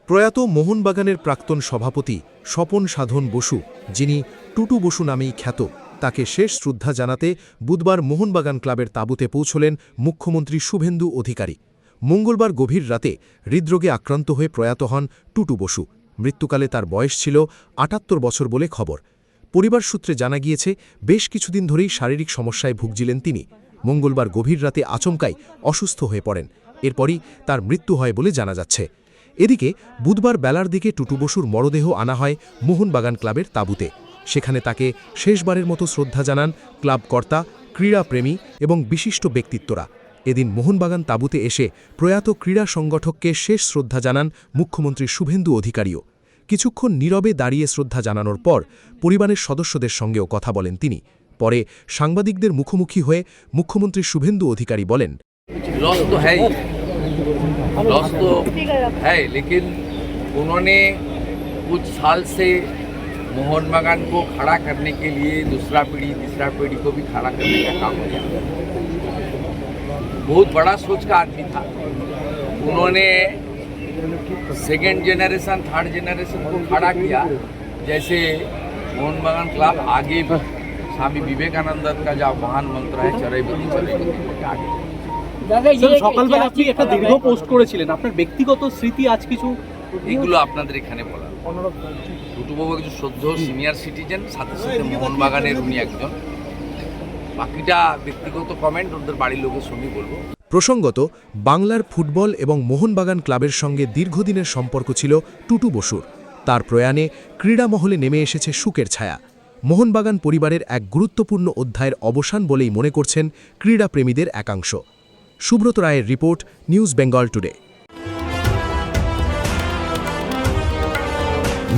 প্রয়াত মোহনবাগানের প্রাক্তন সভাপতি স্বপন সাধন বসু, যিনি টুটু বসু নামেই খ্যাত, তাকে শেষ শ্রদ্ধা জানাতে বুধবার মোহনবাগান ক্লাবের তাঁবুতে পৌঁছলেন মুখ্যমন্ত্রী শুভেন্দু অধিকারী। মঙ্গলবার গভীর রাতে হৃদরোগে আক্রান্ত হয়ে প্রয়াত হন টুটু বসু। মৃত্যুকালে তার বয়স ছিল ৭৮ বছর বলে খবর। পরিবার সূত্রে জানা গিয়েছে, বেশ কিছুদিন ধরেই শারীরিক সমস্যায় ভুগছিলেন তিনি। মঙ্গলবার গভীর রাতে আচমকাই অসুস্থ হয়ে পড়েন। এরপরই তার মৃত্যু হয় বলে জানা যাচ্ছে। এদিকে বুধবার বেলার দিকে টুটু বসুর মরদেহ আনা হয় মোহনবাগান ক্লাবের তাঁবুতে। সেখানে তাকে শেষবারের মতো শ্রদ্ধা জানান ক্লাব কর্তা, ক্রীড়াপ্রেমী এবং বিশিষ্ট ব্যক্তিত্বরা। এদিন মোহনবাগান তাঁবুতে এসে প্রয়াত ক্রীড়া সংগঠককে শেষ শ্রদ্ধা জানান মুখ্যমন্ত্রী শুভেন্দু অধিকারীও। কিছুক্ষণ নীরবে দাঁড়িয়ে শ্রদ্ধা জানানোর পর পরিবারের সদস্যদের সঙ্গেও কথা বলেন তিনি। পরে সাংবাদিকদের মুখোমুখি হয়ে মুখ্যমন্ত্রী শুভেন্দু অধিকারী বলেন, लॉस तो है ही, लॉस तो है, लेकिन उन्होंने कुछ साल से मोहनबागान को खड़ा करने के लिए दूसरा पीढ़ी तीसरा पीढ़ी को भी खड़ा करने का काम किया। बहुत बड़ा सोच का आदमी था। उन्होंने सेकेंड जनरेशन थर्ड जनरेशन को खड़ा किया। जैसे मोहनबागान क्लब आगे भी स्वामी विवेकानंद का जो महान मंत्र है, चरई बदी आगे। সকালবেলা আপনি একটা দীর্ঘ পোস্ট করেছিলেন, আপনার ব্যক্তিগত স্মৃতি আজ কিছু এগুলো আপনাদের এখানে বলা। টুটুবাবু একজন সদ্য সিনিয়র সিটিজেন, সাথে সাথে মোহনবাগানের উনি একজন। বাকিটা ব্যক্তিগত কমেন্ট ওদের বাড়ির লোকের সঙ্গে বলবো। প্রসঙ্গত, বাংলার ফুটবল এবং মোহনবাগান ক্লাবের সঙ্গে দীর্ঘদিনের সম্পর্ক ছিল টুটু বসুর। তার প্রয়াণে ক্রীড়া মহলে নেমে এসেছে শোকের ছায়া। মোহনবাগান পরিবারের এক গুরুত্বপূর্ণ অধ্যায়ের অবসান বলেই মনে করছেন ক্রীড়াপ্রেমীদের একাংশ। সুব্রত রায়ের report, news Bengal today.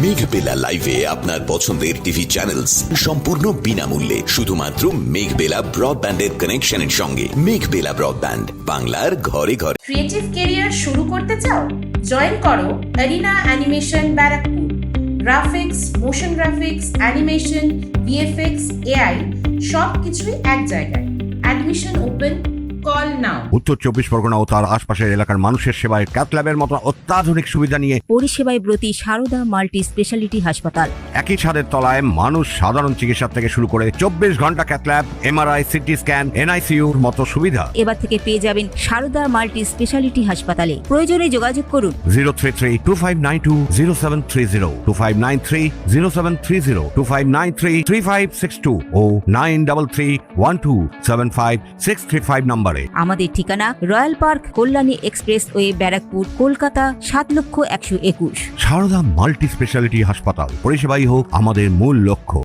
Meghbela লাইভে আপনার পছন্দের টিভি চ্যানেলস সম্পূর্ণ বিনামূল্যে, শুধুমাত্র মেঘবেলা ব্রডব্যান্ডের কানেকশনের সঙ্গে। মেঘবেলা ব্রডব্যান্ড, বাংলার ঘরে ঘরে। ক্রিয়েটিভ ক্যারিয়ার শুরু করতে চাও? জয়েন করো arena animation Barrackpore. Graphics, motion graphics, animation, VFX, AI সব কিছুই এক জায়গায়। Admission open, call now. উত্তর 24 পরগনা ও তার আশপাশের এলাকার মানুষের সেবায় ক্যাথল্যাবের মতো অত্যাধুনিক সুবিধা নিয়ে পরিষেবায় ব্রতী সারদা মাল্টি স্পেশালিটি হাসপাতাল। একই ছাদের তলায় মানুষ সাধারণ চিকিৎসা থেকে শুরু করে 24 ঘন্টা ক্যাথল্যাব, এমআরআই, সিটি স্ক্যান, এনআইসিইউর মতো সুবিধা এবার থেকে পেয়ে যাবেন সারদা মাল্টি স্পেশালিটি হাসপাতালে। প্রয়োজনে যোগাযোগ করুন 033-2592-0730, 2593-0730, 2593-3562 ও 9331275635 নম্বরে। আমাদের ঠিকানা royal park, Kalyani expressway, Barrackpore, Kolkata ৭,১২১। সারদা মাল্টি স্পেশালিটি হাসপাতাল, পরিষেবাই হোক আমাদের মূল লক্ষ্য।